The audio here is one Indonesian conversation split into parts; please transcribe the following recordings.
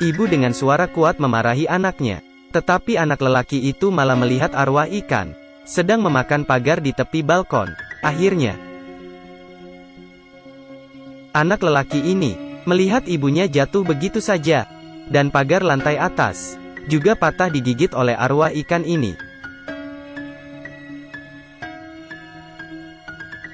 Ibu dengan suara kuat memarahi anaknya. Tetapi anak lelaki itu malah melihat arwah ikan sedang memakan pagar di tepi balkon. Akhirnya, anak lelaki ini melihat ibunya jatuh begitu saja, dan pagar lantai atas juga patah digigit oleh arwah ikan ini.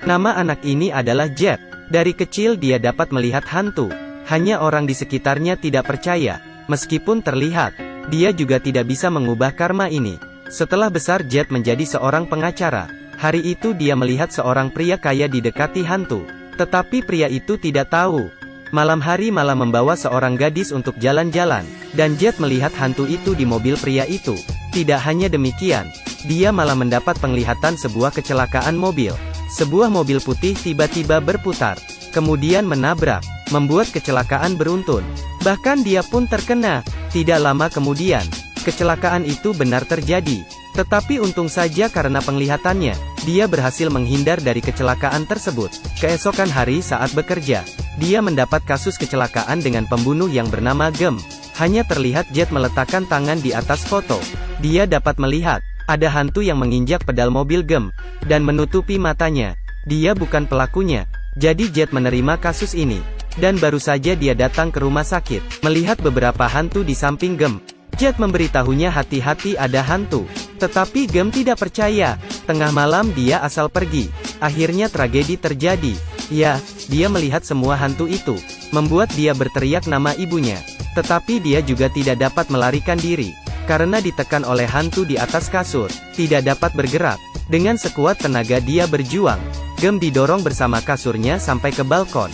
Nama anak ini adalah Jet. Dari kecil dia dapat melihat hantu. Hanya orang di sekitarnya tidak percaya. Meskipun terlihat, dia juga tidak bisa mengubah karma ini. Setelah besar Jet menjadi seorang pengacara. Hari itu dia melihat seorang pria kaya didekati hantu. Tetapi pria itu tidak tahu. Malam hari malah membawa seorang gadis untuk jalan-jalan. Dan Jet melihat hantu itu di mobil pria itu. Tidak hanya demikian, dia malah mendapat penglihatan sebuah kecelakaan mobil. Sebuah mobil putih tiba-tiba berputar, kemudian menabrak, membuat kecelakaan beruntun. Bahkan dia pun terkena. Tidak lama kemudian, kecelakaan itu benar terjadi. Tetapi untung saja karena penglihatannya, dia berhasil menghindar dari kecelakaan tersebut. Keesokan hari saat bekerja, dia mendapat kasus kecelakaan dengan pembunuh yang bernama Gem. Hanya terlihat Jet meletakkan tangan di atas foto. Dia dapat melihat ada hantu yang menginjak pedal mobil Gem dan menutupi matanya. Dia bukan pelakunya. Jadi Jet menerima kasus ini. Dan baru saja dia datang ke rumah sakit, melihat beberapa hantu di samping Gem. Jet memberitahunya hati-hati ada hantu. Tetapi Gem tidak percaya. Tengah malam dia asal pergi. Akhirnya tragedi terjadi. Ya, dia melihat semua hantu itu. Membuat dia berteriak nama ibunya. Tetapi dia juga tidak dapat melarikan diri. Karena ditekan oleh hantu di atas kasur, tidak dapat bergerak. Dengan sekuat tenaga dia berjuang. Gem didorong bersama kasurnya sampai ke balkon.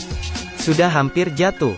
Sudah hampir jatuh.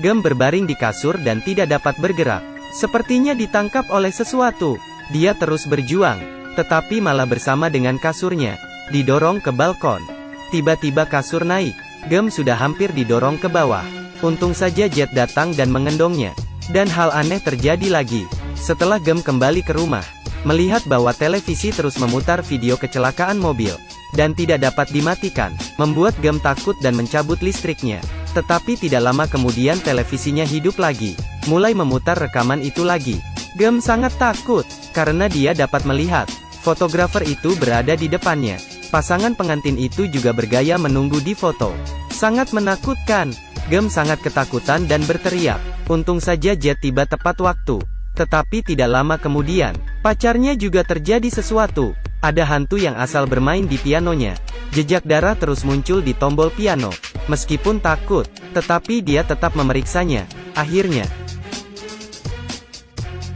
Gem berbaring di kasur dan tidak dapat bergerak. Sepertinya ditangkap oleh sesuatu. Dia terus berjuang, tetapi malah bersama dengan kasurnya didorong ke balkon. Tiba-tiba kasur naik. Gem sudah hampir didorong ke bawah. Untung saja Jet datang dan mengendongnya. Dan hal aneh terjadi lagi. Setelah Gem kembali ke rumah, melihat bahwa televisi terus memutar video kecelakaan mobil, dan tidak dapat dimatikan, membuat Gem takut dan mencabut listriknya. Tetapi tidak lama kemudian televisinya hidup lagi, mulai memutar rekaman itu lagi. Gem sangat takut, karena dia dapat melihat, fotografer itu berada di depannya. Pasangan pengantin itu juga bergaya menunggu di foto. Sangat menakutkan. Gem sangat ketakutan dan berteriak. Untung saja Jet tiba tepat waktu. Tetapi tidak lama kemudian, pacarnya juga terjadi sesuatu. Ada hantu yang asal bermain di pianonya. Jejak darah terus muncul di tombol piano. Meskipun takut, tetapi dia tetap memeriksanya. Akhirnya,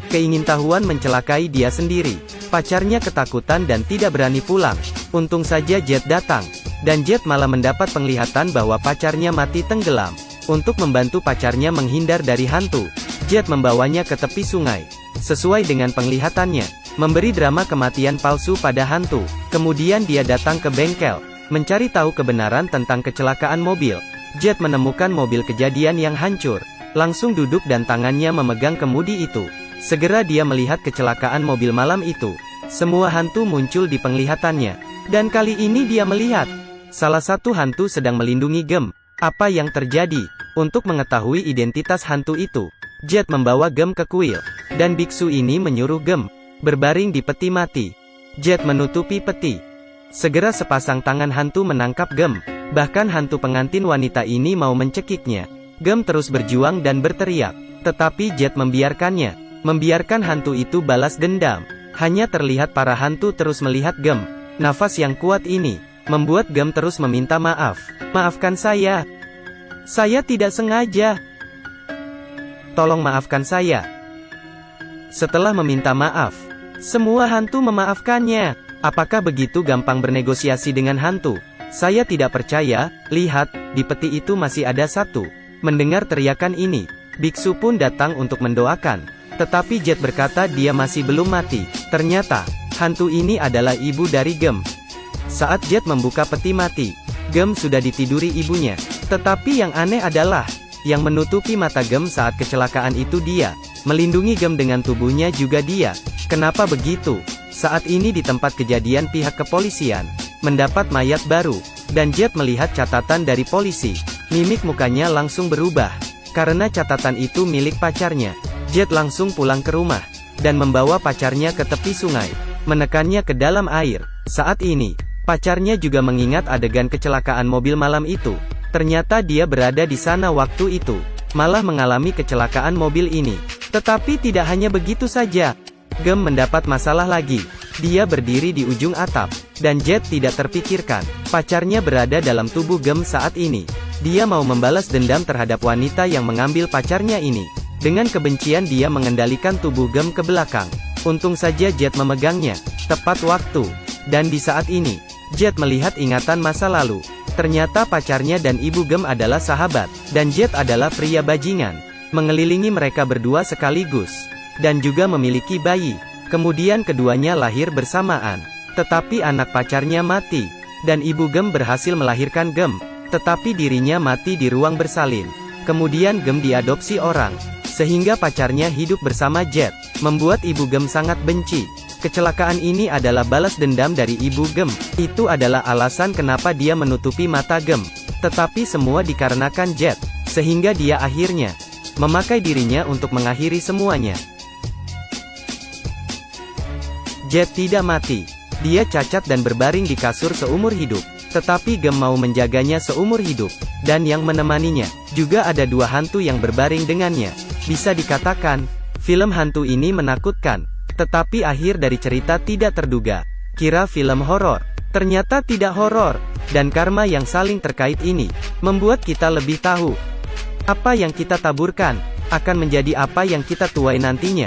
keingintahuan mencelakai dia sendiri. Pacarnya ketakutan dan tidak berani pulang. Untung saja Jet datang. Dan Jet malah mendapat penglihatan bahwa pacarnya mati tenggelam. Untuk membantu pacarnya menghindar dari hantu, Jet membawanya ke tepi sungai. Sesuai dengan penglihatannya, memberi drama kematian palsu pada hantu. Kemudian dia datang ke bengkel, mencari tahu kebenaran tentang kecelakaan mobil. Jet menemukan mobil kejadian yang hancur. Langsung duduk dan tangannya memegang kemudi itu. Segera dia melihat kecelakaan mobil malam itu. Semua hantu muncul di penglihatannya. Dan kali ini dia melihat salah satu hantu sedang melindungi Gem. Apa yang terjadi? Untuk mengetahui identitas hantu itu, Jet membawa Gem ke kuil, dan biksu ini menyuruh Gem berbaring di peti mati. Jet menutupi peti. Segera sepasang tangan hantu menangkap Gem. Bahkan hantu pengantin wanita ini mau mencekiknya. Gem terus berjuang dan berteriak, tetapi Jet membiarkannya. Membiarkan hantu itu balas dendam. Hanya terlihat para hantu terus melihat Gem. Nafas yang kuat ini membuat Gem terus meminta maaf. Maafkan saya. Saya tidak sengaja. Tolong maafkan saya. Setelah meminta maaf, semua hantu memaafkannya. Apakah begitu gampang bernegosiasi dengan hantu? Saya tidak percaya. Lihat, di peti itu masih ada satu. Mendengar teriakan ini, biksu pun datang untuk mendoakan. Tetapi Jet berkata dia masih belum mati. Ternyata, hantu ini adalah ibu dari Gem. Saat Jet membuka peti mati, Gem sudah ditiduri ibunya. Tetapi yang aneh adalah, yang menutupi mata Gem saat kecelakaan itu dia. Melindungi Gem dengan tubuhnya juga dia. Kenapa begitu? Saat ini di tempat kejadian pihak kepolisian mendapat mayat baru. Dan Jet melihat catatan dari polisi. Mimik mukanya langsung berubah. Karena catatan itu milik pacarnya, Jet langsung pulang ke rumah, dan membawa pacarnya ke tepi sungai, menekannya ke dalam air. Saat ini, pacarnya juga mengingat adegan kecelakaan mobil malam itu. Ternyata dia berada di sana waktu itu, malah mengalami kecelakaan mobil ini. Tetapi tidak hanya begitu saja, Gem mendapat masalah lagi. Dia berdiri di ujung atap, dan Jet tidak terpikirkan, pacarnya berada dalam tubuh Gem saat ini. Dia mau membalas dendam terhadap wanita yang mengambil pacarnya ini. Dengan kebencian dia mengendalikan tubuh Gem ke belakang. Untung saja Jet memegangnya, tepat waktu. Dan di saat ini, Jet melihat ingatan masa lalu. Ternyata pacarnya dan ibu Gem adalah sahabat, dan Jet adalah pria bajingan. Mengelilingi mereka berdua sekaligus, dan juga memiliki bayi. Kemudian keduanya lahir bersamaan. Tetapi anak pacarnya mati, dan ibu Gem berhasil melahirkan Gem. Tetapi dirinya mati di ruang bersalin. Kemudian Gem diadopsi orang, sehingga pacarnya hidup bersama Jet, membuat ibu Gem sangat benci. Kecelakaan ini adalah balas dendam dari ibu Gem. Itu adalah alasan kenapa dia menutupi mata Gem. Tetapi semua dikarenakan Jet, sehingga dia akhirnya memakai dirinya untuk mengakhiri semuanya. Jet tidak mati. Dia cacat dan berbaring di kasur seumur hidup. Tetapi Gem mau menjaganya seumur hidup. Dan yang menemaninya, juga ada dua hantu yang berbaring dengannya. Bisa dikatakan, film hantu ini menakutkan. Tetapi akhir dari cerita tidak terduga. Kira film horor, ternyata tidak horor. Dan karma yang saling terkait ini, membuat kita lebih tahu, apa yang kita taburkan, akan menjadi apa yang kita tuai nantinya.